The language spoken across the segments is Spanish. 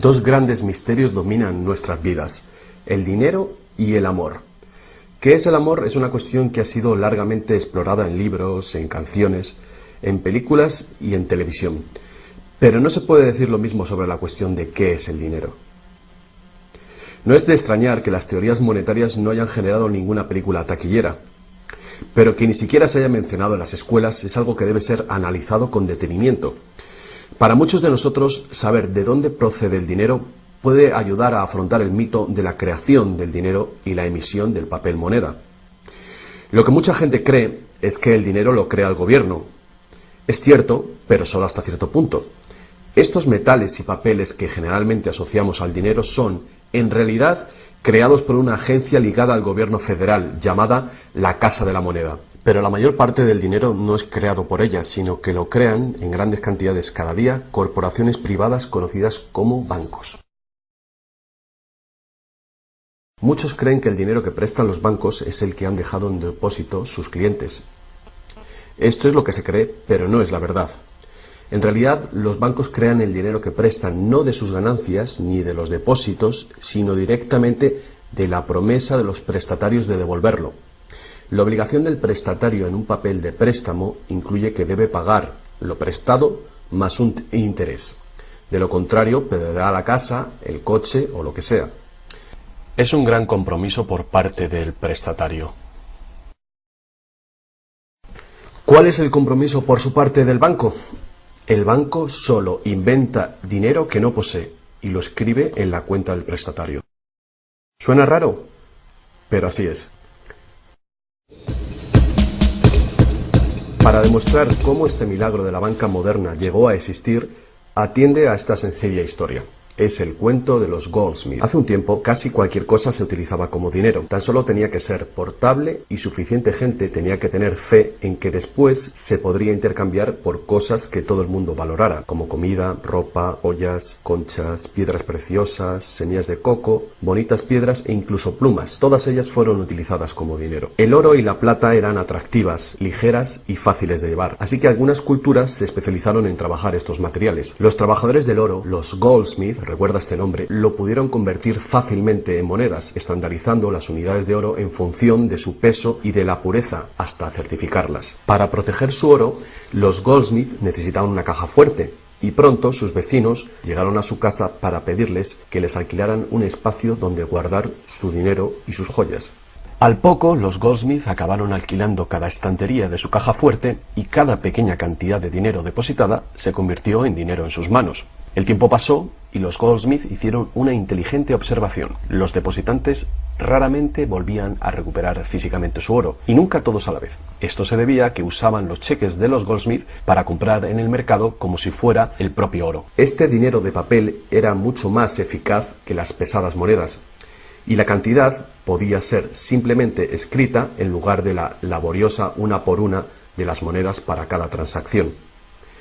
Dos grandes misterios dominan nuestras vidas: el dinero y el amor. ¿Qué es el amor? Es una cuestión que ha sido largamente explorada en libros, en canciones, en películas y en televisión. Pero no se puede decir lo mismo sobre la cuestión de qué es el dinero. No es de extrañar que las teorías monetarias no hayan generado ninguna película taquillera, pero que ni siquiera se haya mencionado en las escuelas es algo que debe ser analizado con detenimiento. Para muchos de nosotros, saber de dónde procede el dinero puede ayudar a afrontar el mito de la creación del dinero y la emisión del papel moneda. Lo que mucha gente cree es que el dinero lo crea el gobierno. Es cierto, pero solo hasta cierto punto. Estos metales y papeles que generalmente asociamos al dinero son, en realidad, creados por una agencia ligada al gobierno federal, llamada la Casa de la Moneda. Pero la mayor parte del dinero no es creado por ella, sino que lo crean en grandes cantidades cada día corporaciones privadas conocidas como bancos. Muchos creen que el dinero que prestan los bancos es el que han dejado en depósito sus clientes. Esto es lo que se cree, pero no es la verdad. En realidad, los bancos crean el dinero que prestan no de sus ganancias ni de los depósitos, sino directamente de la promesa de los prestatarios de devolverlo. La obligación del prestatario en un papel de préstamo incluye que debe pagar lo prestado más un interés. De lo contrario, perderá la casa, el coche o lo que sea. Es un gran compromiso por parte del prestatario. ¿Cuál es el compromiso por su parte del banco? El banco solo inventa dinero que no posee y lo escribe en la cuenta del prestatario. ¿Suena raro? Pero así es. Para demostrar cómo este milagro de la banca moderna llegó a existir, atiende a esta sencilla historia. Es el cuento de los Goldsmith. Hace un tiempo, casi cualquier cosa se utilizaba como dinero. Tan solo tenía que ser portable y suficiente gente tenía que tener fe en que después se podría intercambiar por cosas que todo el mundo valorara, como comida, ropa, ollas, conchas, piedras preciosas, semillas de coco, bonitas piedras e incluso plumas. Todas ellas fueron utilizadas como dinero. El oro y la plata eran atractivas, ligeras y fáciles de llevar, así que algunas culturas se especializaron en trabajar estos materiales. Los trabajadores del oro, los Goldsmith, recuerda este nombre, lo pudieron convertir fácilmente en monedas, estandarizando las unidades de oro en función de su peso y de la pureza, hasta certificarlas. Para proteger su oro, los Goldsmith necesitaban una caja fuerte, y pronto sus vecinos llegaron a su casa para pedirles que les alquilaran un espacio donde guardar su dinero y sus joyas. Al poco, los Goldsmith acabaron alquilando cada estantería de su caja fuerte y cada pequeña cantidad de dinero depositada se convirtió en dinero en sus manos. El tiempo pasó y los Goldsmith hicieron una inteligente observación. Los depositantes raramente volvían a recuperar físicamente su oro, y nunca todos a la vez. Esto se debía a que usaban los cheques de los Goldsmith para comprar en el mercado como si fuera el propio oro. Este dinero de papel era mucho más eficaz que las pesadas monedas, y la cantidad podía ser simplemente escrita en lugar de la laboriosa una por una de las monedas para cada transacción.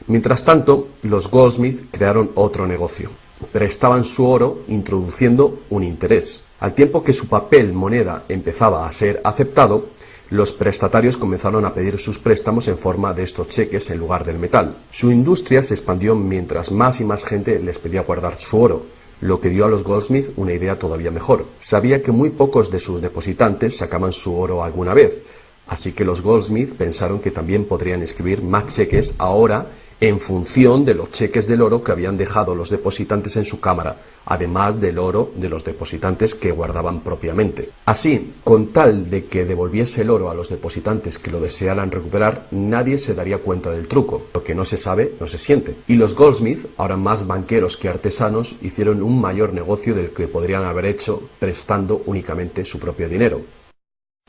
Mientras tanto, los Goldsmith crearon otro negocio. Prestaban su oro introduciendo un interés. Al tiempo que su papel moneda empezaba a ser aceptado, los prestatarios comenzaron a pedir sus préstamos en forma de estos cheques en lugar del metal. Su industria se expandió mientras más y más gente les pedía guardar su oro, lo que dio a los Goldsmith una idea todavía mejor. Sabía que muy pocos de sus depositantes sacaban su oro alguna vez, así que los Goldsmith pensaron que también podrían escribir más cheques ahora en función de los cheques del oro que habían dejado los depositantes en su cámara, además del oro de los depositantes que guardaban propiamente. Así, con tal de que devolviese el oro a los depositantes que lo desearan recuperar, nadie se daría cuenta del truco. Lo que no se sabe, no se siente. Y los Goldsmith, ahora más banqueros que artesanos, hicieron un mayor negocio del que podrían haber hecho prestando únicamente su propio dinero.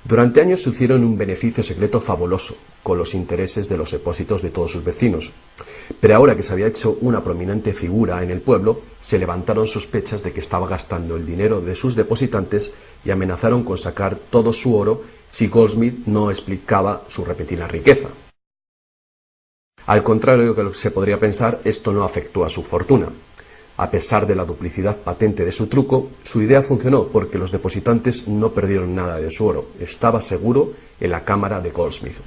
Durante años se hicieron un beneficio secreto fabuloso, con los intereses de los depósitos de todos sus vecinos. Pero ahora que se había hecho una prominente figura en el pueblo, se levantaron sospechas de que estaba gastando el dinero de sus depositantes y amenazaron con sacar todo su oro si Goldsmith no explicaba su repentina riqueza. Al contrario de lo que se podría pensar, esto no afectó a su fortuna. A pesar de la duplicidad patente de su truco, su idea funcionó porque los depositantes no perdieron nada de su oro. Estaba seguro en la cámara de Goldsmith.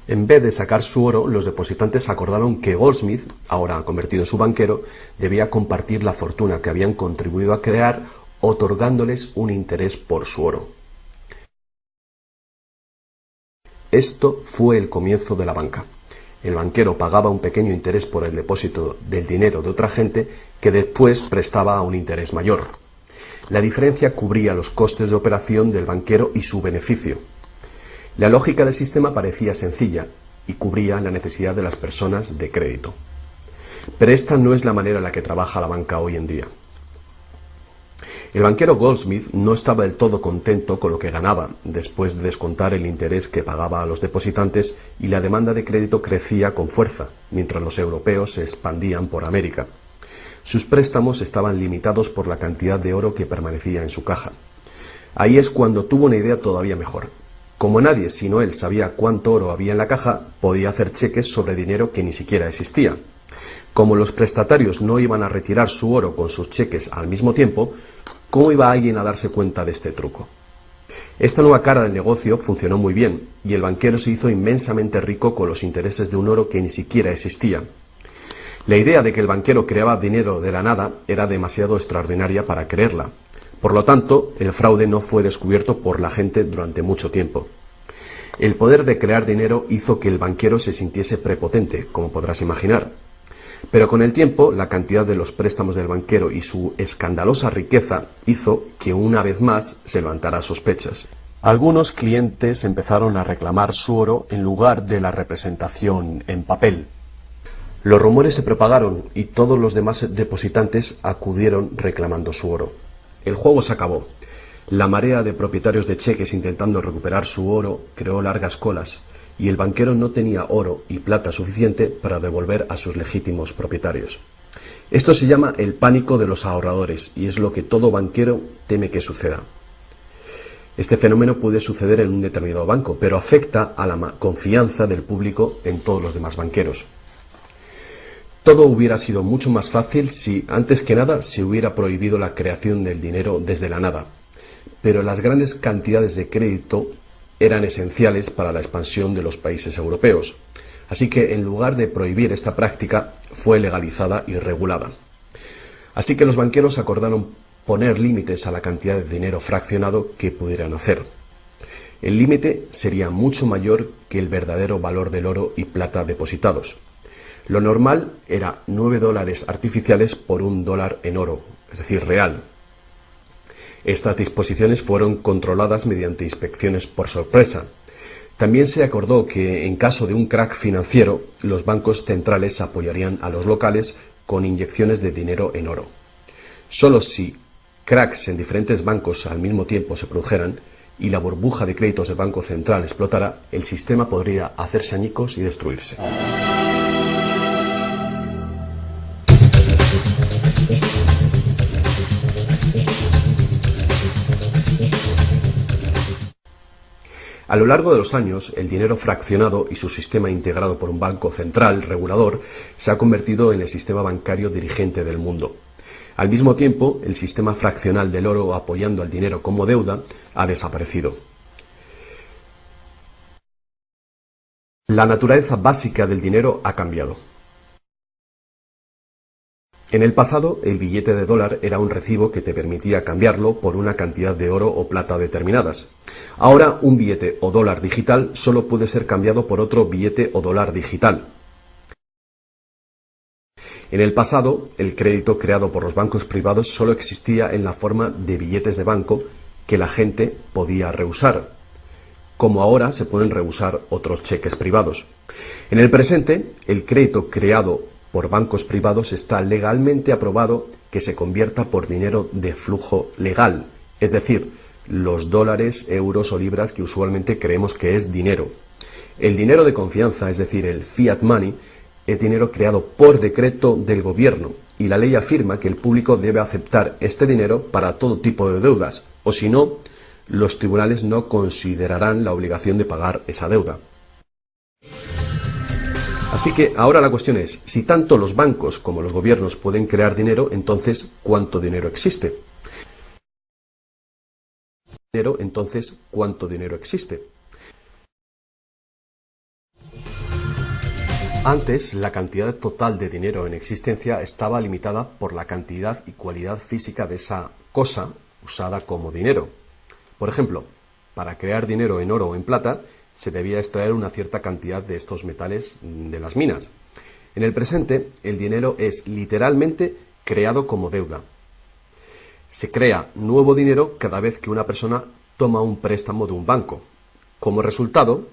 En vez de sacar su oro, los depositantes acordaron que Goldsmith, ahora convertido en su banquero, debía compartir la fortuna que habían contribuido a crear, otorgándoles un interés por su oro. Esto fue el comienzo de la banca. El banquero pagaba un pequeño interés por el depósito del dinero de otra gente que después prestaba a un interés mayor. La diferencia cubría los costes de operación del banquero y su beneficio. La lógica del sistema parecía sencilla y cubría la necesidad de las personas de crédito. Pero esta no es la manera en la que trabaja la banca hoy en día. El banquero Goldsmith no estaba del todo contento con lo que ganaba, después de descontar el interés que pagaba a los depositantes, y la demanda de crédito crecía con fuerza, mientras los europeos se expandían por América. Sus préstamos estaban limitados por la cantidad de oro que permanecía en su caja. Ahí es cuando tuvo una idea todavía mejor. Como nadie sino él sabía cuánto oro había en la caja, podía hacer cheques sobre dinero que ni siquiera existía. Como los prestatarios no iban a retirar su oro con sus cheques al mismo tiempo, ¿cómo iba alguien a darse cuenta de este truco? Esta nueva cara del negocio funcionó muy bien, y el banquero se hizo inmensamente rico con los intereses de un oro que ni siquiera existía. La idea de que el banquero creaba dinero de la nada era demasiado extraordinaria para creerla. Por lo tanto, el fraude no fue descubierto por la gente durante mucho tiempo. El poder de crear dinero hizo que el banquero se sintiese prepotente, como podrás imaginar. Pero con el tiempo, la cantidad de los préstamos del banquero y su escandalosa riqueza hizo que una vez más se levantara sospechas. Algunos clientes empezaron a reclamar su oro en lugar de la representación en papel. Los rumores se propagaron y todos los demás depositantes acudieron reclamando su oro. El juego se acabó. La marea de propietarios de cheques intentando recuperar su oro creó largas colas, y el banquero no tenía oro y plata suficiente para devolver a sus legítimos propietarios. Esto se llama el pánico de los ahorradores, y es lo que todo banquero teme que suceda. Este fenómeno puede suceder en un determinado banco, pero afecta a la confianza del público en todos los demás banqueros. Todo hubiera sido mucho más fácil si, antes que nada, se hubiera prohibido la creación del dinero desde la nada. Pero las grandes cantidades de crédito eran esenciales para la expansión de los países europeos. Así que, en lugar de prohibir esta práctica, fue legalizada y regulada. Así que los banqueros acordaron poner límites a la cantidad de dinero fraccionado que pudieran hacer. El límite sería mucho mayor que el verdadero valor del oro y plata depositados. Lo normal era $9 artificiales por $1 en oro, es decir, real. Estas disposiciones fueron controladas mediante inspecciones por sorpresa. También se acordó que, en caso de un crack financiero, los bancos centrales apoyarían a los locales con inyecciones de dinero en oro. Solo si cracks en diferentes bancos al mismo tiempo se produjeran y la burbuja de créditos del Banco Central explotara, el sistema podría hacerse añicos y destruirse. A lo largo de los años, el dinero fraccionado y su sistema integrado por un banco central regulador se ha convertido en el sistema bancario dirigente del mundo. Al mismo tiempo, el sistema fraccional del oro apoyando al dinero como deuda ha desaparecido. La naturaleza básica del dinero ha cambiado. En el pasado, el billete de dólar era un recibo que te permitía cambiarlo por una cantidad de oro o plata determinadas. Ahora, un billete o dólar digital solo puede ser cambiado por otro billete o dólar digital. En el pasado, el crédito creado por los bancos privados solo existía en la forma de billetes de banco que la gente podía rehusar, como ahora se pueden rehusar otros cheques privados. En el presente, el crédito creado por bancos privados está legalmente aprobado que se convierta por dinero de flujo legal, es decir, los dólares, euros o libras que usualmente creemos que es dinero. El dinero de confianza, es decir, el fiat money, es dinero creado por decreto del gobierno, y la ley afirma que el público debe aceptar este dinero para todo tipo de deudas, o si no, los tribunales no considerarán la obligación de pagar esa deuda. Así que ahora la cuestión es, si tanto los bancos como los gobiernos pueden crear dinero, entonces, ¿cuánto dinero existe? ¿Cuánto dinero existe? Antes, la cantidad total de dinero en existencia estaba limitada por la cantidad y cualidad física de esa cosa usada como dinero. Por ejemplo, para crear dinero en oro o en plata, se debía extraer una cierta cantidad de estos metales de las minas. En el presente, el dinero es literalmente creado como deuda. Se crea nuevo dinero cada vez que una persona toma un préstamo de un banco. Como resultado,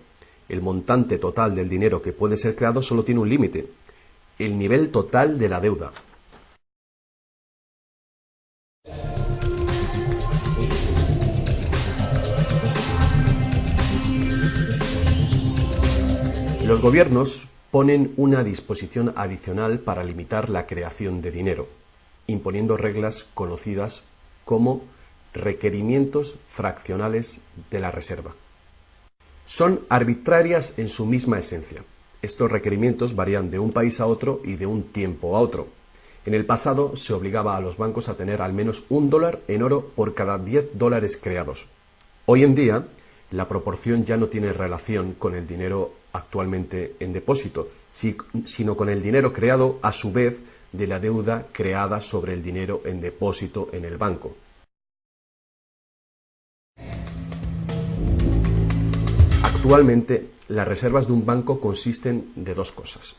el montante total del dinero que puede ser creado solo tiene un límite: el nivel total de la deuda. Los gobiernos ponen una disposición adicional para limitar la creación de dinero, imponiendo reglas conocidas como requerimientos fraccionales de la reserva. Son arbitrarias en su misma esencia. Estos requerimientos varían de un país a otro y de un tiempo a otro. En el pasado se obligaba a los bancos a tener al menos $1 en oro por cada 10 dólares creados. Hoy en día, la proporción ya no tiene relación con el dinero actualmente en depósito, sino con el dinero creado a su vez de la deuda creada sobre el dinero en depósito en el banco. Actualmente, las reservas de un banco consisten de dos cosas: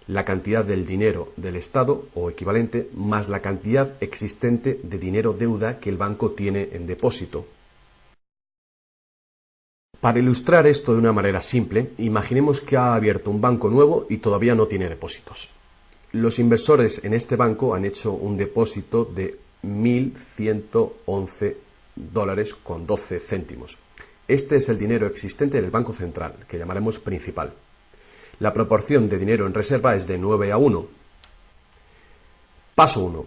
la cantidad del dinero del Estado o equivalente más la cantidad existente de dinero deuda que el banco tiene en depósito. Para ilustrar esto de una manera simple, imaginemos que ha abierto un banco nuevo y todavía no tiene depósitos. Los inversores en este banco han hecho un depósito de $1.111,12. Este es el dinero existente en el Banco Central, que llamaremos principal. La proporción de dinero en reserva es de 9:1. Paso 1.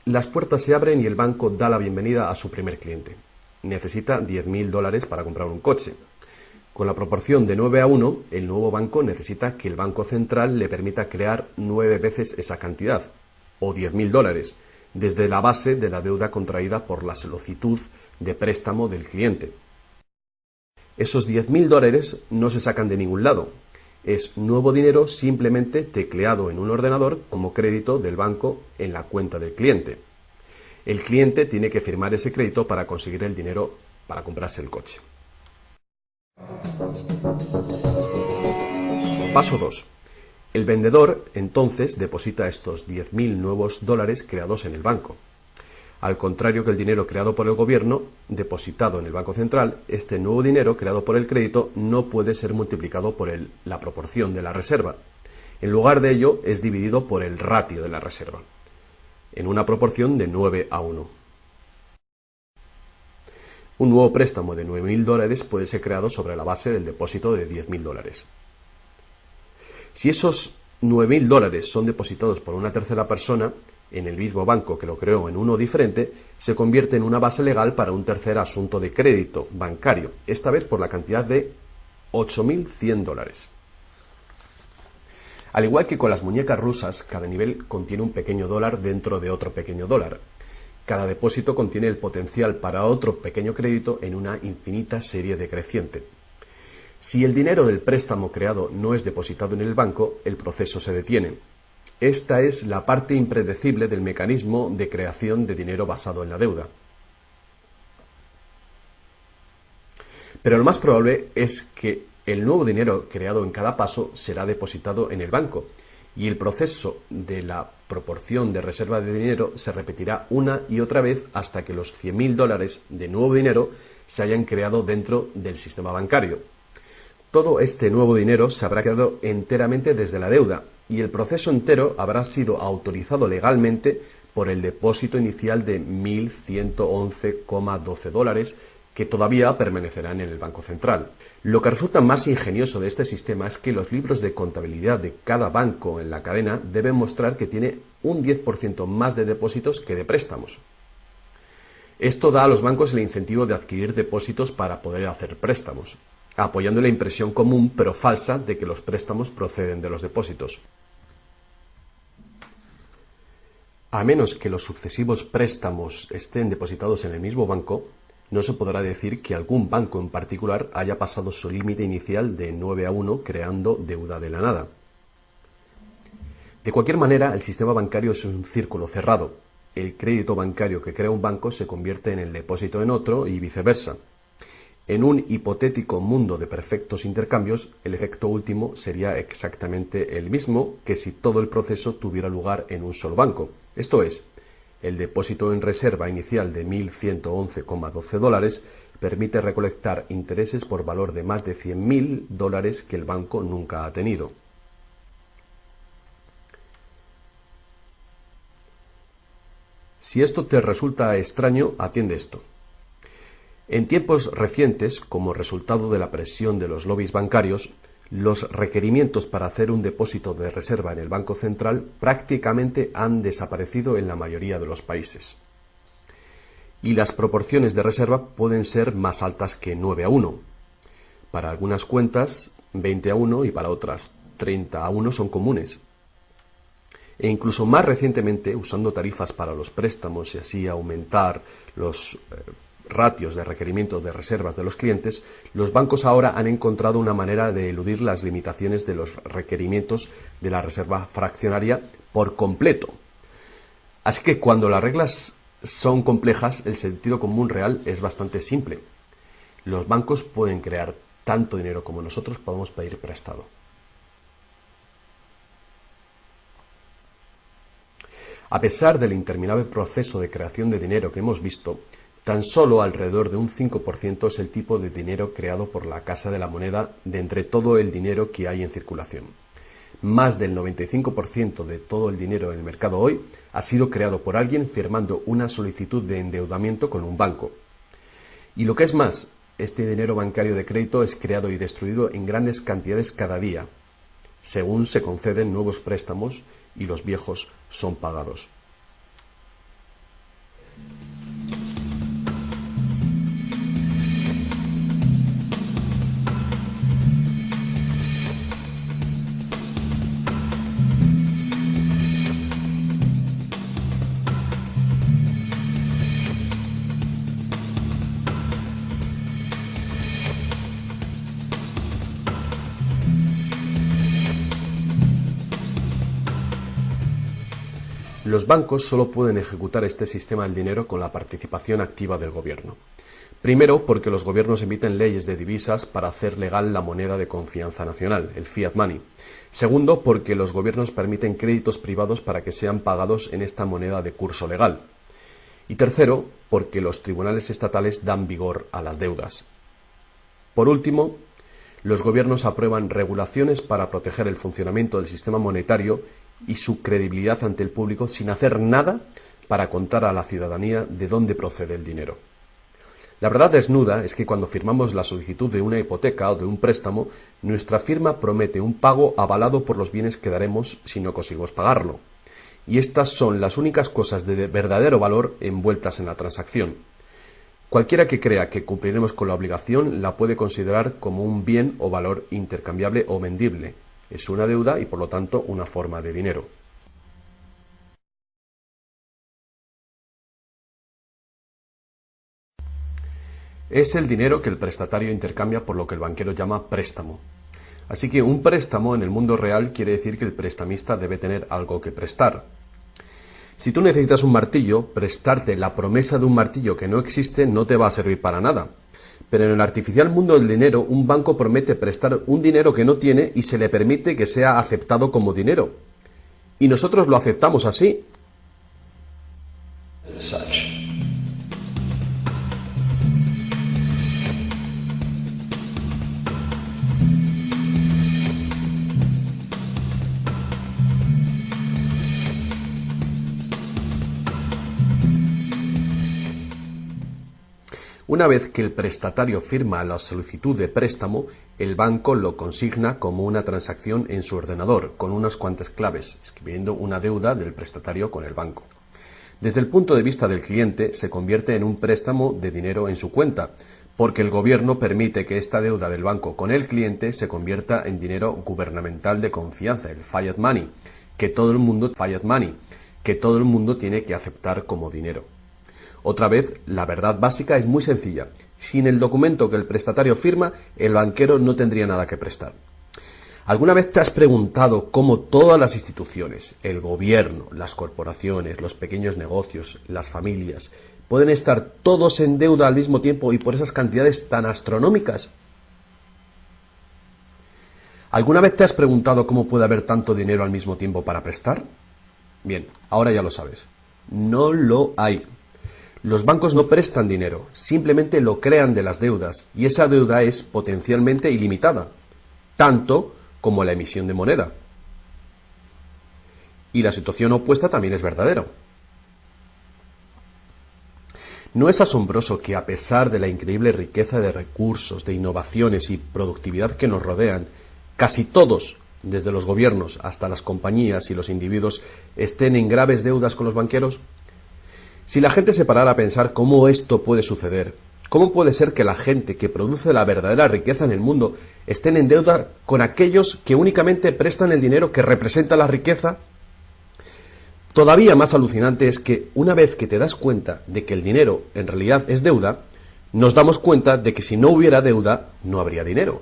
Las puertas se abren y el banco da la bienvenida a su primer cliente. Necesita $10.000 para comprar un coche. Con la proporción de 9:1, el nuevo banco necesita que el Banco Central le permita crear 9 veces esa cantidad, o $10.000, desde la base de la deuda contraída por la solicitud de préstamo del cliente. Esos $10.000 no se sacan de ningún lado. Es nuevo dinero simplemente tecleado en un ordenador como crédito del banco en la cuenta del cliente. El cliente tiene que firmar ese crédito para conseguir el dinero para comprarse el coche. Paso 2. El vendedor entonces deposita estos 10.000 nuevos dólares creados en el banco. Al contrario que el dinero creado por el gobierno, depositado en el Banco Central, este nuevo dinero creado por el crédito no puede ser multiplicado por la proporción de la reserva. En lugar de ello, es dividido por el ratio de la reserva, en una proporción de 9:1. Un nuevo préstamo de $9.000 puede ser creado sobre la base del depósito de $10.000. Si esos $9.000 son depositados por una tercera persona en el mismo banco que lo creó en uno diferente, se convierte en una base legal para un tercer asunto de crédito bancario, esta vez por la cantidad de $8.100. Al igual que con las muñecas rusas, cada nivel contiene un pequeño dólar dentro de otro pequeño dólar. Cada depósito contiene el potencial para otro pequeño crédito en una infinita serie decreciente. Si el dinero del préstamo creado no es depositado en el banco, el proceso se detiene. Esta es la parte impredecible del mecanismo de creación de dinero basado en la deuda. Pero lo más probable es que el nuevo dinero creado en cada paso será depositado en el banco, y el proceso de la proporción de reserva de dinero se repetirá una y otra vez hasta que los $100.000 de nuevo dinero se hayan creado dentro del sistema bancario. Todo este nuevo dinero se habrá creado enteramente desde la deuda, y el proceso entero habrá sido autorizado legalmente por el depósito inicial de $1.111,12 que todavía permanecerán en el Banco Central. Lo que resulta más ingenioso de este sistema es que los libros de contabilidad de cada banco en la cadena deben mostrar que tiene un 10% más de depósitos que de préstamos. Esto da a los bancos el incentivo de adquirir depósitos para poder hacer préstamos, apoyando la impresión común pero falsa de que los préstamos proceden de los depósitos. A menos que los sucesivos préstamos estén depositados en el mismo banco, no se podrá decir que algún banco en particular haya pasado su límite inicial de 9-1 creando deuda de la nada. De cualquier manera, el sistema bancario es un círculo cerrado. El crédito bancario que crea un banco se convierte en el depósito en otro y viceversa. En un hipotético mundo de perfectos intercambios, el efecto último sería exactamente el mismo que si todo el proceso tuviera lugar en un solo banco. Esto es, el depósito en reserva inicial de $1.111,12 permite recolectar intereses por valor de más de $100.000 que el banco nunca ha tenido. Si esto te resulta extraño, atiende esto. En tiempos recientes, como resultado de la presión de los lobbies bancarios, los requerimientos para hacer un depósito de reserva en el Banco Central prácticamente han desaparecido en la mayoría de los países. Y las proporciones de reserva pueden ser más altas que 9-1. Para algunas cuentas, 20-1 y para otras 30-1 son comunes. E incluso más recientemente, usando tarifas para los préstamos y así aumentar los ratios de requerimiento de reservas de los clientes, los bancos ahora han encontrado una manera de eludir las limitaciones de los requerimientos de la reserva fraccionaria por completo. Así que cuando las reglas son complejas, el sentido común real es bastante simple. Los bancos pueden crear tanto dinero como nosotros podemos pedir prestado. A pesar del interminable proceso de creación de dinero que hemos visto, tan solo alrededor de un 5% es el tipo de dinero creado por la Casa de la Moneda de entre todo el dinero que hay en circulación. Más del 95% de todo el dinero en el mercado hoy ha sido creado por alguien firmando una solicitud de endeudamiento con un banco. Y lo que es más, este dinero bancario de crédito es creado y destruido en grandes cantidades cada día, según se conceden nuevos préstamos y los viejos son pagados. Los bancos solo pueden ejecutar este sistema del dinero con la participación activa del gobierno. Primero, porque los gobiernos emiten leyes de divisas para hacer legal la moneda de confianza nacional, el fiat money. Segundo, porque los gobiernos permiten créditos privados para que sean pagados en esta moneda de curso legal. Y tercero, porque los tribunales estatales dan vigor a las deudas. Por último, los gobiernos aprueban regulaciones para proteger el funcionamiento del sistema monetario y su credibilidad ante el público sin hacer nada para contar a la ciudadanía de dónde procede el dinero. La verdad desnuda es que cuando firmamos la solicitud de una hipoteca o de un préstamo, nuestra firma promete un pago avalado por los bienes que daremos si no conseguimos pagarlo. Y estas son las únicas cosas de verdadero valor envueltas en la transacción. Cualquiera que crea que cumpliremos con la obligación la puede considerar como un bien o valor intercambiable o vendible. Es una deuda y por lo tanto una forma de dinero. Es el dinero que el prestatario intercambia por lo que el banquero llama préstamo. Así que un préstamo en el mundo real quiere decir que el prestamista debe tener algo que prestar. Si tú necesitas un martillo, prestarte la promesa de un martillo que no existe no te va a servir para nada. Pero en el artificial mundo del dinero, un banco promete prestar un dinero que no tiene y se le permite que sea aceptado como dinero. Y nosotros lo aceptamos así. Una vez que el prestatario firma la solicitud de préstamo, el banco lo consigna como una transacción en su ordenador, con unas cuantas claves, escribiendo una deuda del prestatario con el banco. Desde el punto de vista del cliente, se convierte en un préstamo de dinero en su cuenta, porque el gobierno permite que esta deuda del banco con el cliente se convierta en dinero gubernamental de confianza, el fiat money, que todo el mundo tiene que aceptar como dinero. Otra vez, la verdad básica es muy sencilla. Sin el documento que el prestatario firma, el banquero no tendría nada que prestar. ¿Alguna vez te has preguntado cómo todas las instituciones, el gobierno, las corporaciones, los pequeños negocios, las familias, pueden estar todos en deuda al mismo tiempo y por esas cantidades tan astronómicas? ¿Alguna vez te has preguntado cómo puede haber tanto dinero al mismo tiempo para prestar? Bien, ahora ya lo sabes. No lo hay. Los bancos no prestan dinero, simplemente lo crean de las deudas, y esa deuda es potencialmente ilimitada, tanto como la emisión de moneda. Y la situación opuesta también es verdadera. ¿No es asombroso que a pesar de la increíble riqueza de recursos, de innovaciones y productividad que nos rodean, casi todos, desde los gobiernos hasta las compañías y los individuos, estén en graves deudas con los banqueros? Si la gente se parara a pensar cómo esto puede suceder, ¿cómo puede ser que la gente que produce la verdadera riqueza en el mundo estén en deuda con aquellos que únicamente prestan el dinero que representa la riqueza? Todavía más alucinante es que una vez que te das cuenta de que el dinero en realidad es deuda, nos damos cuenta de que si no hubiera deuda, no habría dinero.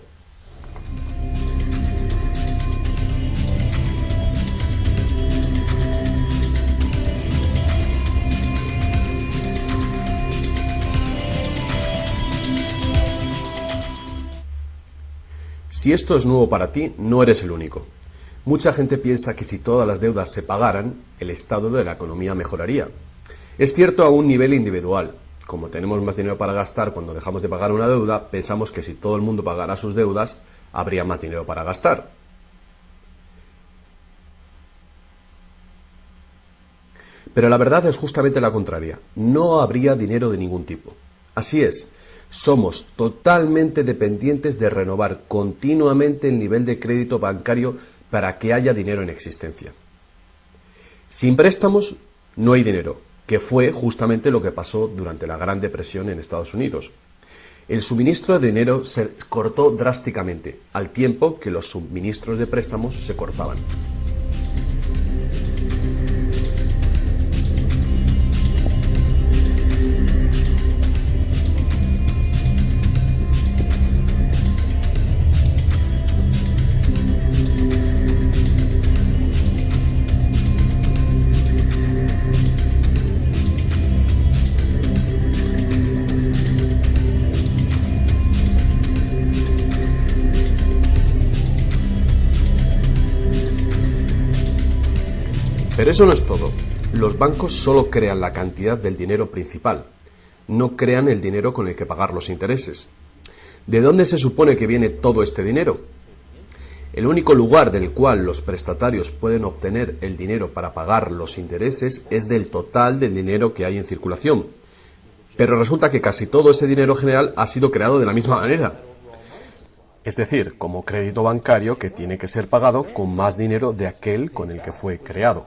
Si esto es nuevo para ti, no eres el único. Mucha gente piensa que si todas las deudas se pagaran, el estado de la economía mejoraría. Es cierto a un nivel individual. Como tenemos más dinero para gastar cuando dejamos de pagar una deuda, pensamos que si todo el mundo pagara sus deudas, habría más dinero para gastar. Pero la verdad es justamente la contraria. No habría dinero de ningún tipo. Así es. Somos totalmente dependientes de renovar continuamente el nivel de crédito bancario para que haya dinero en existencia. Sin préstamos no hay dinero, que fue justamente lo que pasó durante la Gran Depresión en Estados Unidos. El suministro de dinero se cortó drásticamente, al tiempo que los suministros de préstamos se cortaban. Pero eso no es todo. Los bancos solo crean la cantidad del dinero principal, no crean el dinero con el que pagar los intereses. ¿De dónde se supone que viene todo este dinero? El único lugar del cual los prestatarios pueden obtener el dinero para pagar los intereses es del total del dinero que hay en circulación. Pero resulta que casi todo ese dinero general ha sido creado de la misma manera. Es decir, como crédito bancario que tiene que ser pagado con más dinero de aquel con el que fue creado.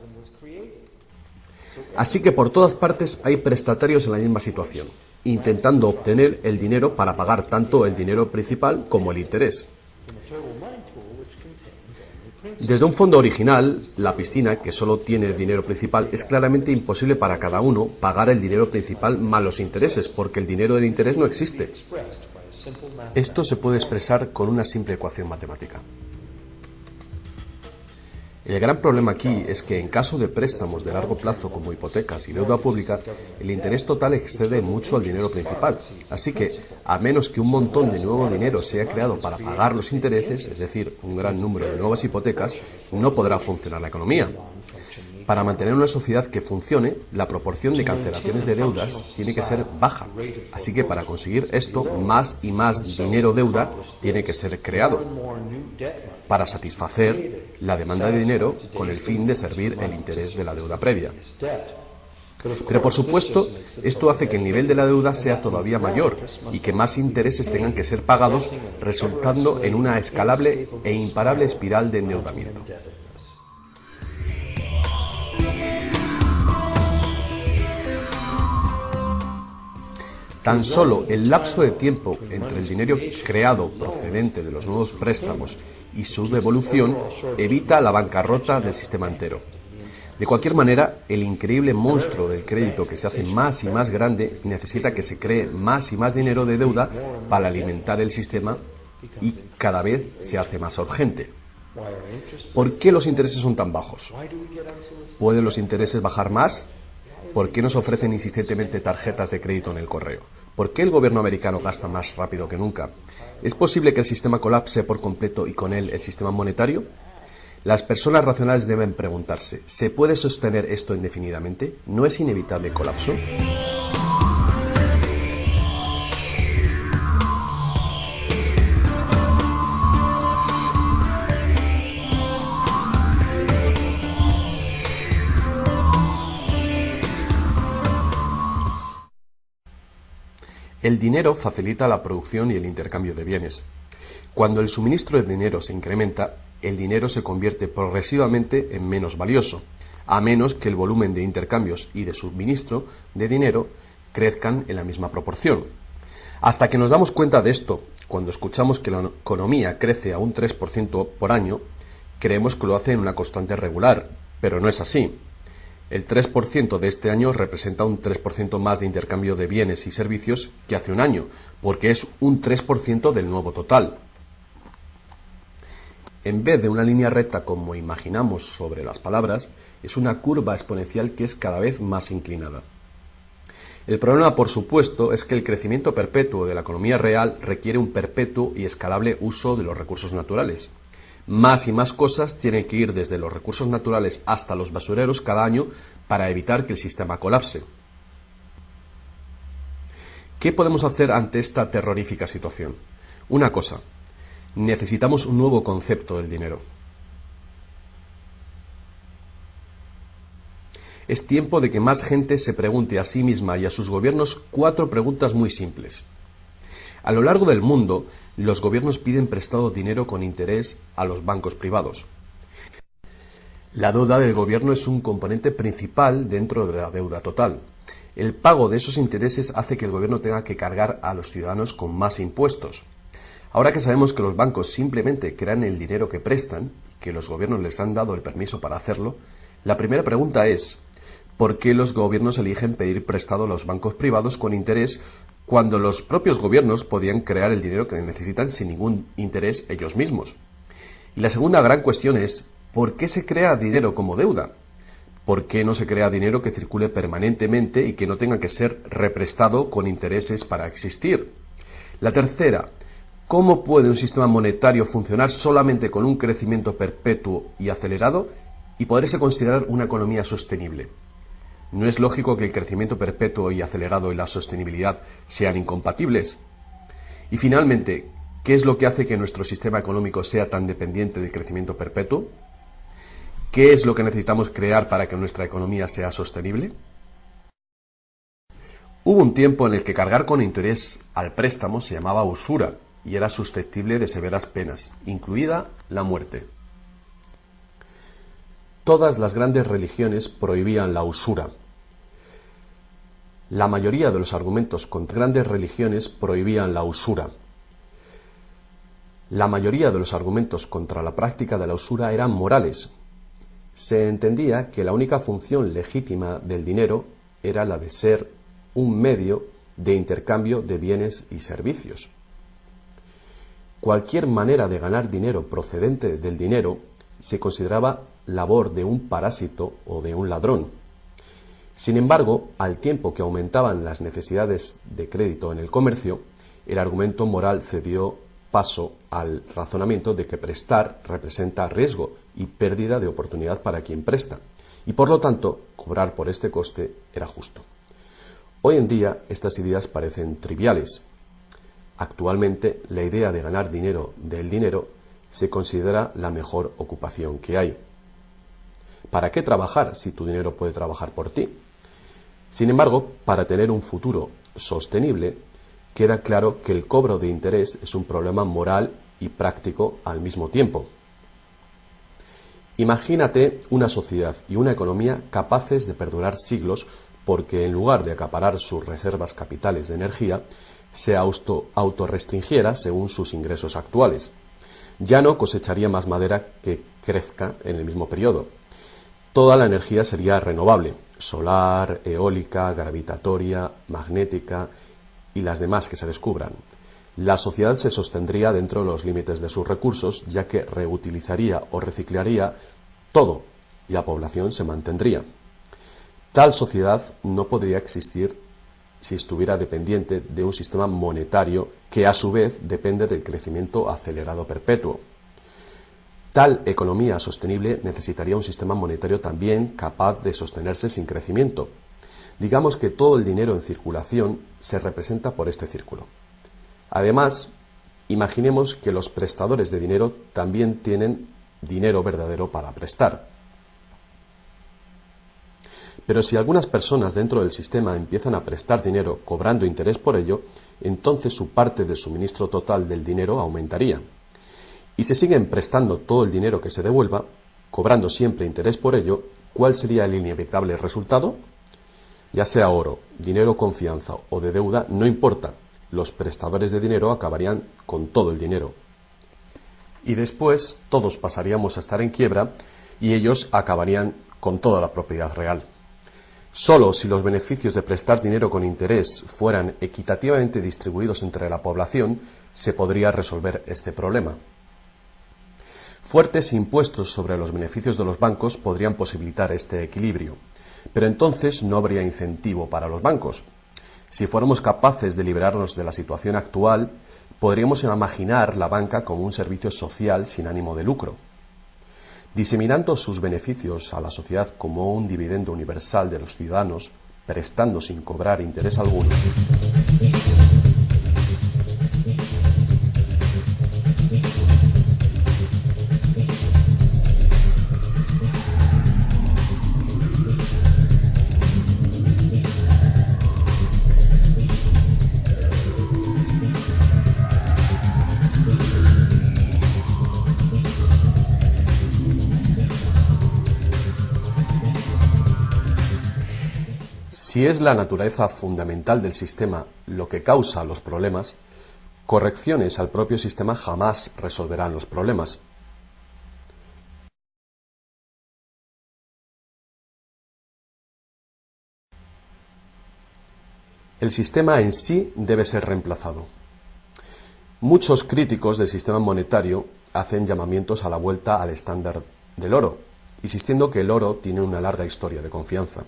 Así que por todas partes hay prestatarios en la misma situación, intentando obtener el dinero para pagar tanto el dinero principal como el interés. Desde un fondo original, la piscina, que solo tiene dinero principal, es claramente imposible para cada uno pagar el dinero principal más los intereses, porque el dinero del interés no existe. Esto se puede expresar con una simple ecuación matemática. El gran problema aquí es que en caso de préstamos de largo plazo como hipotecas y deuda pública, el interés total excede mucho al dinero principal. Así que, a menos que un montón de nuevo dinero sea creado para pagar los intereses, es decir, un gran número de nuevas hipotecas, no podrá funcionar la economía. Para mantener una sociedad que funcione, la proporción de cancelaciones de deudas tiene que ser baja. Así que para conseguir esto, más y más dinero deuda tiene que ser creado para satisfacer la demanda de dinero con el fin de servir el interés de la deuda previa. Pero por supuesto, esto hace que el nivel de la deuda sea todavía mayor y que más intereses tengan que ser pagados, resultando en una escalable e imparable espiral de endeudamiento. Tan solo el lapso de tiempo entre el dinero creado procedente de los nuevos préstamos y su devolución evita la bancarrota del sistema entero. De cualquier manera, el increíble monstruo del crédito que se hace más y más grande necesita que se cree más y más dinero de deuda para alimentar el sistema y cada vez se hace más urgente. ¿Por qué los intereses son tan bajos? ¿Pueden los intereses bajar más? ¿Por qué nos ofrecen insistentemente tarjetas de crédito en el correo? ¿Por qué el gobierno americano gasta más rápido que nunca? ¿Es posible que el sistema colapse por completo y con él el sistema monetario? Las personas racionales deben preguntarse, ¿se puede sostener esto indefinidamente? ¿No es inevitable el colapso? El dinero facilita la producción y el intercambio de bienes. Cuando el suministro de dinero se incrementa, el dinero se convierte progresivamente en menos valioso, a menos que el volumen de intercambios y de suministro de dinero crezcan en la misma proporción. Hasta que nos damos cuenta de esto, cuando escuchamos que la economía crece a un 3% por año, creemos que lo hace en una constante regular, pero no es así. El 3% de este año representa un 3% más de intercambio de bienes y servicios que hace un año, porque es un 3% del nuevo total. En vez de una línea recta como imaginamos sobre las palabras, es una curva exponencial que es cada vez más inclinada. El problema, por supuesto, es que el crecimiento perpetuo de la economía real requiere un perpetuo y escalable uso de los recursos naturales. Más y más cosas tienen que ir desde los recursos naturales hasta los basureros cada año para evitar que el sistema colapse. ¿Qué podemos hacer ante esta terrorífica situación? Una cosa, necesitamos un nuevo concepto del dinero. Es tiempo de que más gente se pregunte a sí misma y a sus gobiernos 4 preguntas muy simples. A lo largo del mundo, los gobiernos piden prestado dinero con interés a los bancos privados. La deuda del gobierno es un componente principal dentro de la deuda total. El pago de esos intereses hace que el gobierno tenga que cargar a los ciudadanos con más impuestos. Ahora que sabemos que los bancos simplemente crean el dinero que prestan y que los gobiernos les han dado el permiso para hacerlo, la primera pregunta es ¿por qué los gobiernos eligen pedir prestado a los bancos privados con interés cuando los propios gobiernos podían crear el dinero que necesitan sin ningún interés ellos mismos? Y la segunda gran cuestión es ¿por qué se crea dinero como deuda? ¿Por qué no se crea dinero que circule permanentemente y que no tenga que ser represtado con intereses para existir? La tercera, ¿cómo puede un sistema monetario funcionar solamente con un crecimiento perpetuo y acelerado y poderse considerar una economía sostenible? ¿No es lógico que el crecimiento perpetuo y acelerado y la sostenibilidad sean incompatibles? Y finalmente, ¿qué es lo que hace que nuestro sistema económico sea tan dependiente del crecimiento perpetuo? ¿Qué es lo que necesitamos crear para que nuestra economía sea sostenible? Hubo un tiempo en el que cargar con interés al préstamo se llamaba usura y era susceptible de severas penas, incluida la muerte. Todas las grandes religiones prohibían la usura. La mayoría de los argumentos contra grandes religiones prohibían la usura. La mayoría de los argumentos contra la práctica de la usura eran morales. Se entendía que la única función legítima del dinero era la de ser un medio de intercambio de bienes y servicios. Cualquier manera de ganar dinero procedente del dinero se consideraba labor de un parásito o de un ladrón. Sin embargo, al tiempo que aumentaban las necesidades de crédito en el comercio, el argumento moral cedió paso al razonamiento de que prestar representa riesgo y pérdida de oportunidad para quien presta, y por lo tanto, cobrar por este coste era justo. Hoy en día, estas ideas parecen triviales. Actualmente, la idea de ganar dinero del dinero se considera la mejor ocupación que hay. ¿Para qué trabajar si tu dinero puede trabajar por ti? Sin embargo, para tener un futuro sostenible, queda claro que el cobro de interés es un problema moral y práctico al mismo tiempo. Imagínate una sociedad y una economía capaces de perdurar siglos porque en lugar de acaparar sus reservas capitales de energía, se autorrestringiera según sus ingresos actuales. Ya no cosecharía más madera que crezca en el mismo periodo. Toda la energía sería renovable: solar, eólica, gravitatoria, magnética y las demás que se descubran. La sociedad se sostendría dentro de los límites de sus recursos, ya que reutilizaría o reciclaría todo y la población se mantendría. Tal sociedad no podría existir si estuviera dependiente de un sistema monetario que a su vez depende del crecimiento acelerado perpetuo. Tal economía sostenible necesitaría un sistema monetario también capaz de sostenerse sin crecimiento. Digamos que todo el dinero en circulación se representa por este círculo. Además, imaginemos que los prestadores de dinero también tienen dinero verdadero para prestar. Pero si algunas personas dentro del sistema empiezan a prestar dinero cobrando interés por ello, entonces su parte del suministro total del dinero aumentaría. Y si siguen prestando todo el dinero que se devuelva, cobrando siempre interés por ello, ¿cuál sería el inevitable resultado? Ya sea oro, dinero confianza o de deuda, no importa, los prestadores de dinero acabarían con todo el dinero. Y después todos pasaríamos a estar en quiebra y ellos acabarían con toda la propiedad real. Solo si los beneficios de prestar dinero con interés fueran equitativamente distribuidos entre la población, se podría resolver este problema. Fuertes impuestos sobre los beneficios de los bancos podrían posibilitar este equilibrio, pero entonces no habría incentivo para los bancos. Si fuéramos capaces de liberarnos de la situación actual, podríamos imaginar la banca como un servicio social sin ánimo de lucro. Diseminando sus beneficios a la sociedad como un dividendo universal de los ciudadanos, prestando sin cobrar interés alguno. Si es la naturaleza fundamental del sistema lo que causa los problemas, correcciones al propio sistema jamás resolverán los problemas. El sistema en sí debe ser reemplazado. Muchos críticos del sistema monetario hacen llamamientos a la vuelta al estándar del oro, insistiendo que el oro tiene una larga historia de confianza.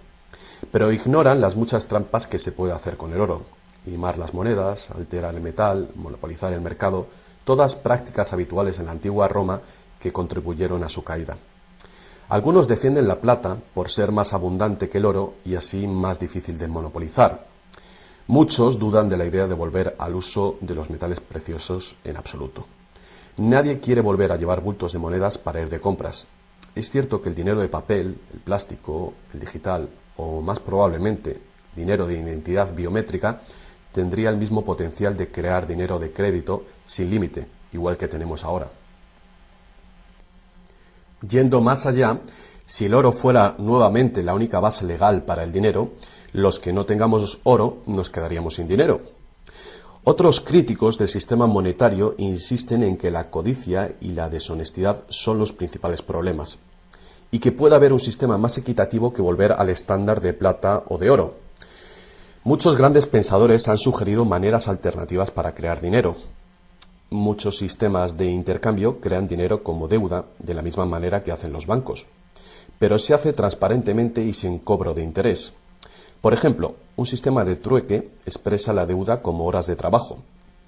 Pero ignoran las muchas trampas que se puede hacer con el oro: limar las monedas, alterar el metal, monopolizar el mercado, todas prácticas habituales en la antigua Roma que contribuyeron a su caída. Algunos defienden la plata por ser más abundante que el oro y así más difícil de monopolizar. Muchos dudan de la idea de volver al uso de los metales preciosos en absoluto. Nadie quiere volver a llevar bultos de monedas para ir de compras. Es cierto que el dinero de papel, el plástico, el digital o más probablemente dinero de identidad biométrica tendría el mismo potencial de crear dinero de crédito sin límite, igual que tenemos ahora. Yendo más allá, si el oro fuera nuevamente la única base legal para el dinero, los que no tengamos oro nos quedaríamos sin dinero. Otros críticos del sistema monetario insisten en que la codicia y la deshonestidad son los principales problemas, y que puede haber un sistema más equitativo que volver al estándar de plata o de oro. Muchos grandes pensadores han sugerido maneras alternativas para crear dinero. Muchos sistemas de intercambio crean dinero como deuda, de la misma manera que hacen los bancos, pero se hace transparentemente y sin cobro de interés. Por ejemplo, un sistema de trueque expresa la deuda como horas de trabajo,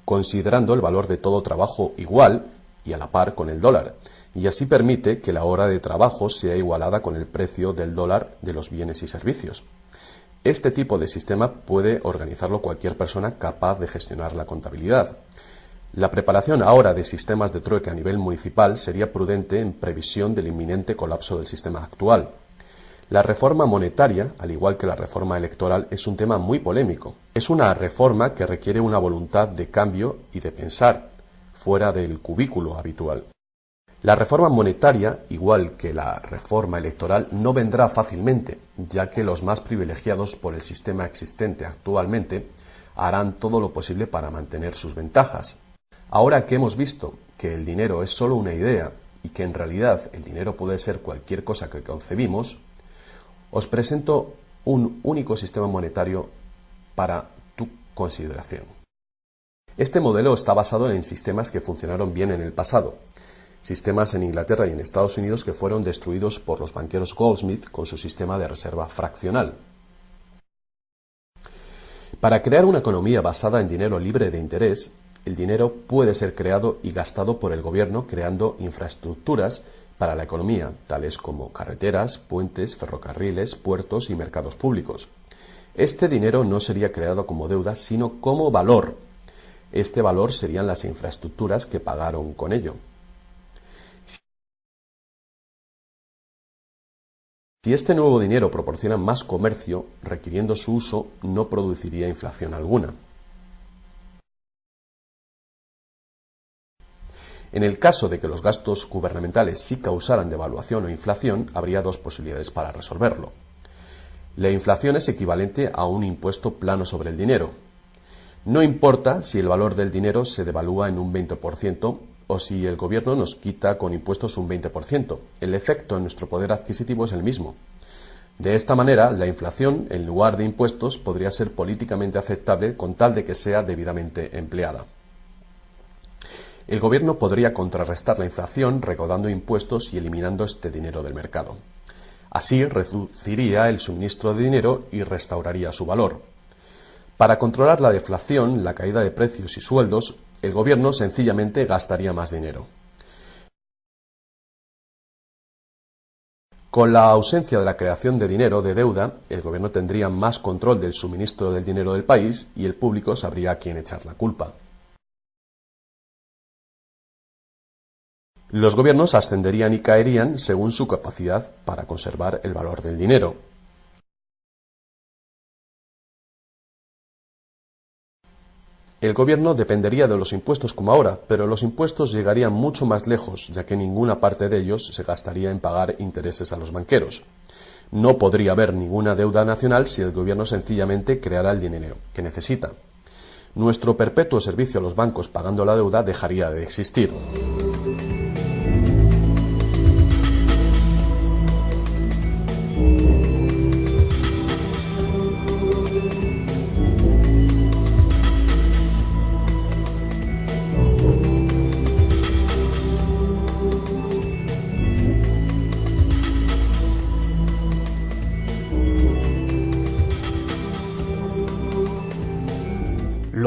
considerando el valor de todo trabajo igual y a la par con el dólar, y así permite que la hora de trabajo sea igualada con el precio del dólar de los bienes y servicios. Este tipo de sistema puede organizarlo cualquier persona capaz de gestionar la contabilidad. La preparación ahora de sistemas de trueque a nivel municipal sería prudente en previsión del inminente colapso del sistema actual. La reforma monetaria, al igual que la reforma electoral, es un tema muy polémico. Es una reforma que requiere una voluntad de cambio y de pensar fuera del cubículo habitual. La reforma monetaria, igual que la reforma electoral, no vendrá fácilmente, ya que los más privilegiados por el sistema existente actualmente harán todo lo posible para mantener sus ventajas. Ahora que hemos visto que el dinero es solo una idea y que en realidad el dinero puede ser cualquier cosa que concebimos, Os presento un único sistema monetario para tu consideración. Este modelo está basado en sistemas que funcionaron bien en el pasado, sistemas en Inglaterra y en Estados Unidos que fueron destruidos por los banqueros Goldsmith con su sistema de reserva fraccional. Para crear una economía basada en dinero libre de interés, el dinero puede ser creado y gastado por el gobierno creando infraestructuras para la economía, tales como carreteras, puentes, ferrocarriles, puertos y mercados públicos. Este dinero no sería creado como deuda, sino como valor. Este valor serían las infraestructuras que pagaron con ello. Si este nuevo dinero proporciona más comercio, requiriendo su uso, no produciría inflación alguna. En el caso de que los gastos gubernamentales sí causaran devaluación o inflación, habría dos posibilidades para resolverlo. La inflación es equivalente a un impuesto plano sobre el dinero. No importa si el valor del dinero se devalúa en un 20% o si el gobierno nos quita con impuestos un 20%. El efecto en nuestro poder adquisitivo es el mismo. De esta manera, la inflación, en lugar de impuestos, podría ser políticamente aceptable con tal de que sea debidamente empleada. El gobierno podría contrarrestar la inflación recaudando impuestos y eliminando este dinero del mercado. Así reduciría el suministro de dinero y restauraría su valor. Para controlar la deflación, la caída de precios y sueldos, el gobierno sencillamente gastaría más dinero. Con la ausencia de la creación de dinero de deuda, el gobierno tendría más control del suministro del dinero del país y el público sabría a quién echar la culpa. Los gobiernos ascenderían y caerían según su capacidad para conservar el valor del dinero. El gobierno dependería de los impuestos como ahora, pero los impuestos llegarían mucho más lejos, ya que ninguna parte de ellos se gastaría en pagar intereses a los banqueros. No podría haber ninguna deuda nacional si el gobierno sencillamente creara el dinero que necesita. Nuestro perpetuo servicio a los bancos pagando la deuda dejaría de existir.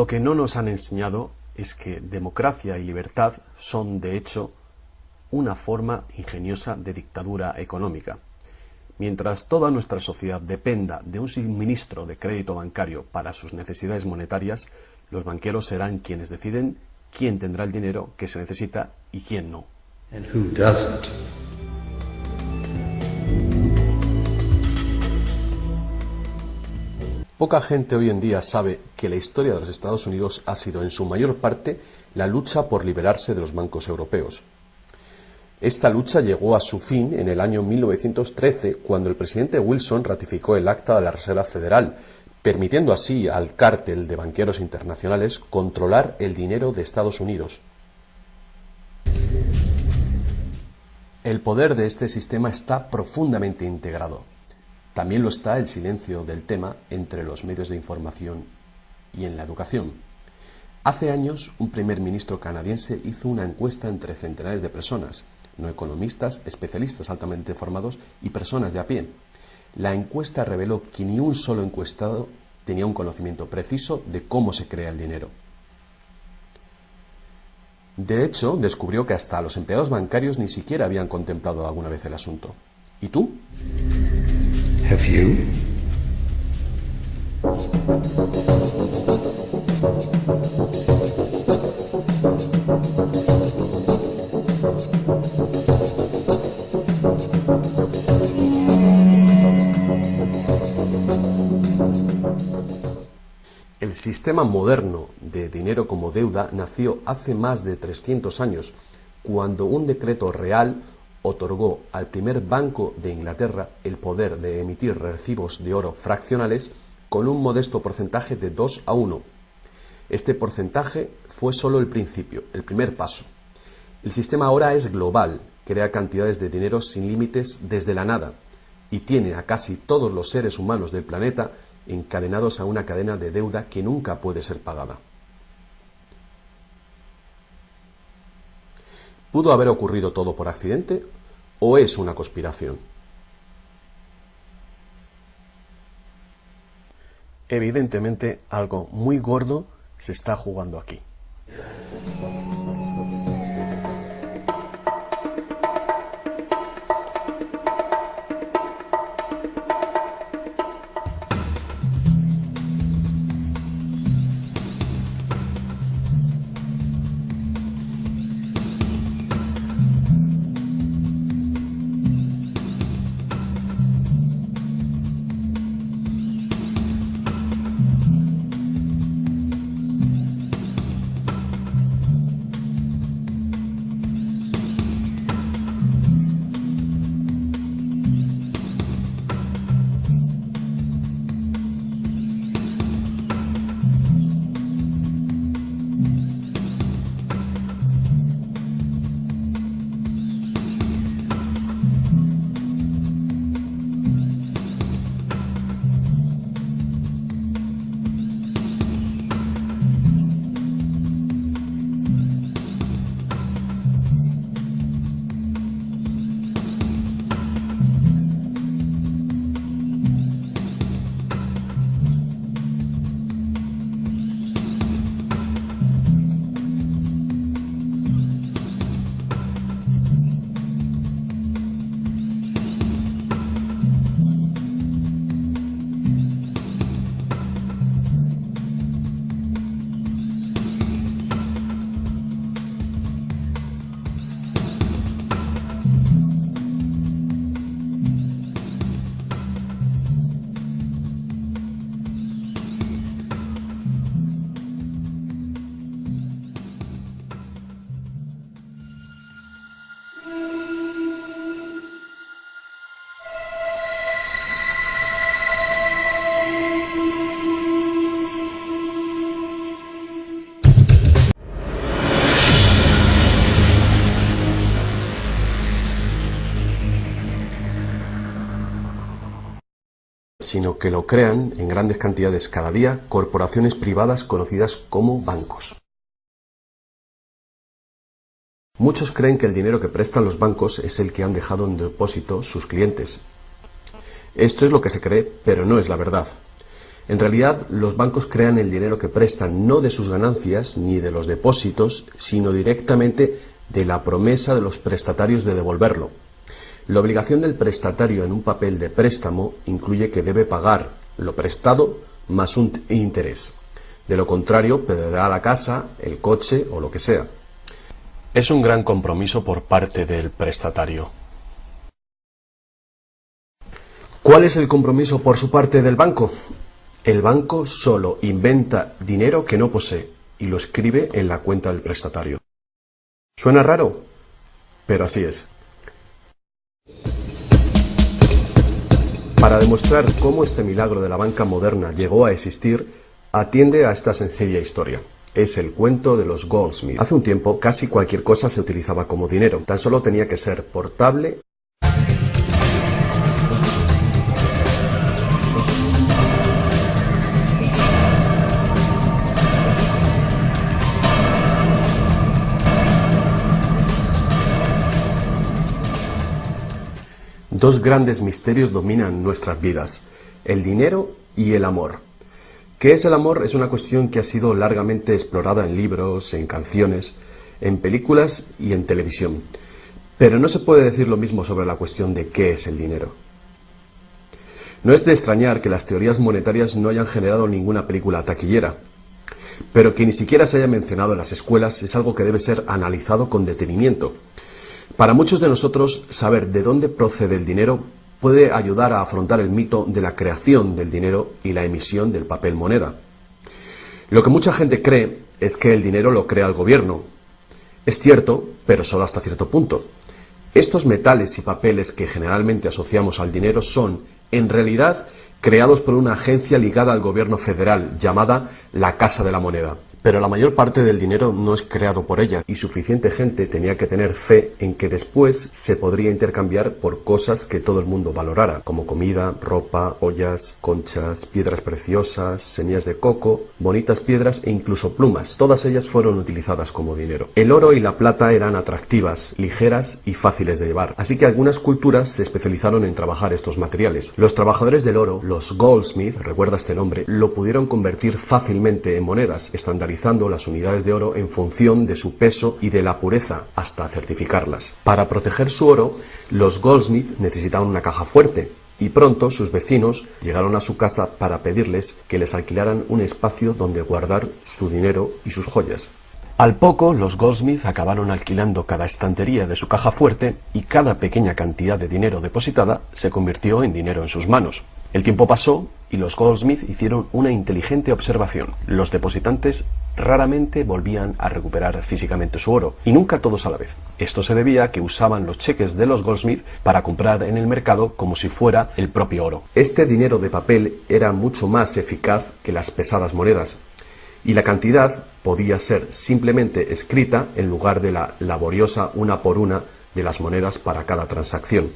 Lo que no nos han enseñado es que democracia y libertad son, de hecho, una forma ingeniosa de dictadura económica. Mientras toda nuestra sociedad dependa de un suministro de crédito bancario para sus necesidades monetarias, los banqueros serán quienes deciden quién tendrá el dinero que se necesita y quién no. And who doesn't? Poca gente hoy en día sabe que la historia de los Estados Unidos ha sido en su mayor parte la lucha por liberarse de los bancos europeos. Esta lucha llegó a su fin en el año 1913, cuando el presidente Wilson ratificó el Acta de la Reserva Federal, permitiendo así al cártel de banqueros internacionales controlar el dinero de Estados Unidos. El poder de este sistema está profundamente integrado. También lo está el silencio del tema entre los medios de información y en la educación. Hace años, un primer ministro canadiense hizo una encuesta entre centenares de personas, no economistas, especialistas altamente formados y personas de a pie. La encuesta reveló que ni un solo encuestado tenía un conocimiento preciso de cómo se crea el dinero. De hecho, descubrió que hasta los empleados bancarios ni siquiera habían contemplado alguna vez el asunto. ¿Y tú? Have you? El sistema moderno de dinero como deuda nació hace más de 300 años, cuando un decreto real otorgó al primer Banco de Inglaterra el poder de emitir recibos de oro fraccionales con un modesto porcentaje de 2:1. Este porcentaje fue solo el principio, el primer paso. El sistema ahora es global, crea cantidades de dinero sin límites desde la nada. y tiene a casi todos los seres humanos del planeta encadenados a una cadena de deuda que nunca puede ser pagada. ¿Pudo haber ocurrido todo por accidente o es una conspiración? Evidentemente, algo muy gordo se está jugando aquí. Sino que lo crean en grandes cantidades cada día corporaciones privadas conocidas como bancos. Muchos creen que el dinero que prestan los bancos es el que han dejado en depósito sus clientes. Esto es lo que se cree, pero no es la verdad. En realidad, los bancos crean el dinero que prestan no de sus ganancias ni de los depósitos, sino directamente de la promesa de los prestatarios de devolverlo. La obligación del prestatario en un papel de préstamo incluye que debe pagar lo prestado más un interés. De lo contrario, perderá la casa, el coche o lo que sea. Es un gran compromiso por parte del prestatario. ¿Cuál es el compromiso por su parte del banco? El banco solo inventa dinero que no posee y lo escribe en la cuenta del prestatario. ¿Suena raro? Pero así es. Para demostrar cómo este milagro de la banca moderna llegó a existir, atiende a esta sencilla historia. Es el cuento de los Goldsmith. Hace un tiempo, casi cualquier cosa se utilizaba como dinero. Tan solo tenía que ser portable . Dos grandes misterios dominan nuestras vidas, el dinero y el amor. ¿Qué es el amor? Es una cuestión que ha sido largamente explorada en libros, en canciones, en películas y en televisión. Pero no se puede decir lo mismo sobre la cuestión de qué es el dinero. No es de extrañar que las teorías monetarias no hayan generado ninguna película taquillera, pero que ni siquiera se haya mencionado en las escuelas es algo que debe ser analizado con detenimiento. Para muchos de nosotros, saber de dónde procede el dinero puede ayudar a afrontar el mito de la creación del dinero y la emisión del papel moneda. Lo que mucha gente cree es que el dinero lo crea el gobierno. Es cierto, pero solo hasta cierto punto. Estos metales y papeles que generalmente asociamos al dinero son, en realidad, creados por una agencia ligada al gobierno federal llamada la Casa de la Moneda. Pero la mayor parte del dinero no es creado por ellas y suficiente gente tenía que tener fe en que después se podría intercambiar por cosas que todo el mundo valorara, como comida, ropa, ollas, conchas, piedras preciosas, semillas de coco, bonitas piedras e incluso plumas. Todas ellas fueron utilizadas como dinero. El oro y la plata eran atractivas, ligeras y fáciles de llevar, así que algunas culturas se especializaron en trabajar estos materiales. Los trabajadores del oro, los goldsmiths, recuerda este nombre, lo pudieron convertir fácilmente en monedas, estandarizando las unidades de oro en función de su peso y de la pureza, hasta certificarlas. Para proteger su oro, los goldsmiths necesitaban una caja fuerte, y pronto sus vecinos llegaron a su casa para pedirles que les alquilaran un espacio donde guardar su dinero y sus joyas. Al poco, los goldsmiths acabaron alquilando cada estantería de su caja fuerte y cada pequeña cantidad de dinero depositada se convirtió en dinero en sus manos. El tiempo pasó y los goldsmiths hicieron una inteligente observación. Los depositantes raramente volvían a recuperar físicamente su oro, y nunca todos a la vez. Esto se debía a que usaban los cheques de los goldsmiths para comprar en el mercado como si fuera el propio oro. Este dinero de papel era mucho más eficaz que las pesadas monedas, y la cantidad podía ser simplemente escrita en lugar de la laboriosa una por una de las monedas para cada transacción.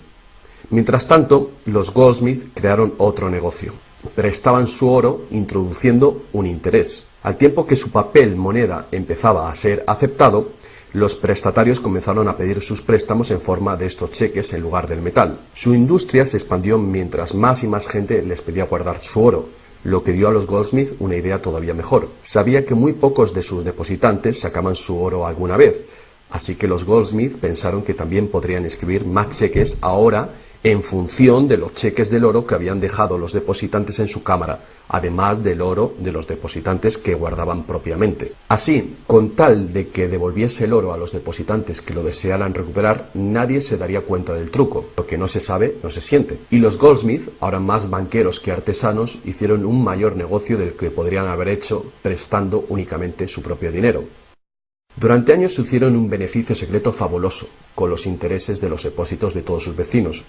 Mientras tanto, los goldsmiths crearon otro negocio. Prestaban su oro introduciendo un interés. Al tiempo que su papel moneda empezaba a ser aceptado, los prestatarios comenzaron a pedir sus préstamos en forma de estos cheques en lugar del metal. Su industria se expandió mientras más y más gente les pedía guardar su oro, lo que dio a los goldsmiths una idea todavía mejor. Sabía que muy pocos de sus depositantes sacaban su oro alguna vez, así que los goldsmiths pensaron que también podrían escribir más cheques ahora en función de los cheques del oro que habían dejado los depositantes en su cámara, además del oro de los depositantes que guardaban propiamente. Así, con tal de que devolviese el oro a los depositantes que lo desearan recuperar, nadie se daría cuenta del truco. Lo que no se sabe, no se siente. Y los goldsmiths, ahora más banqueros que artesanos, hicieron un mayor negocio del que podrían haber hecho prestando únicamente su propio dinero. Durante años se hicieron un beneficio secreto fabuloso con los intereses de los depósitos de todos sus vecinos.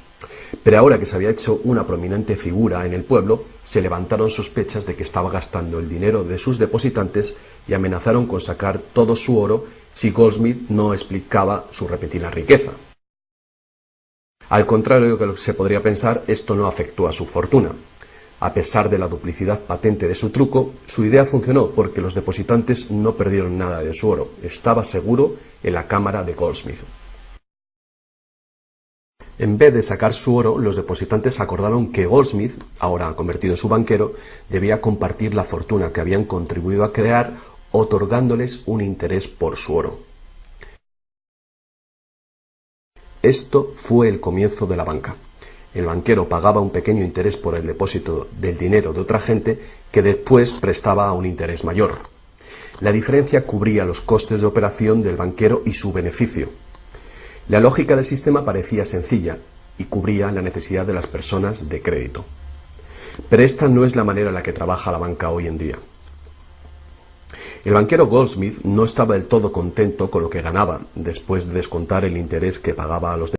Pero ahora que se había hecho una prominente figura en el pueblo, se levantaron sospechas de que estaba gastando el dinero de sus depositantes y amenazaron con sacar todo su oro si Goldsmith no explicaba su repentina riqueza. Al contrario de lo que se podría pensar, esto no afectó a su fortuna. A pesar de la duplicidad patente de su truco, su idea funcionó porque los depositantes no perdieron nada de su oro. Estaba seguro en la cámara de Goldsmith. En vez de sacar su oro, los depositantes acordaron que Goldsmith, ahora convertido en su banquero, debía compartir la fortuna que habían contribuido a crear, otorgándoles un interés por su oro. Esto fue el comienzo de la banca. El banquero pagaba un pequeño interés por el depósito del dinero de otra gente que después prestaba a un interés mayor. La diferencia cubría los costes de operación del banquero y su beneficio. La lógica del sistema parecía sencilla y cubría la necesidad de las personas de crédito. Pero esta no es la manera en la que trabaja la banca hoy en día. El banquero Goldsmith no estaba del todo contento con lo que ganaba después de descontar el interés que pagaba a los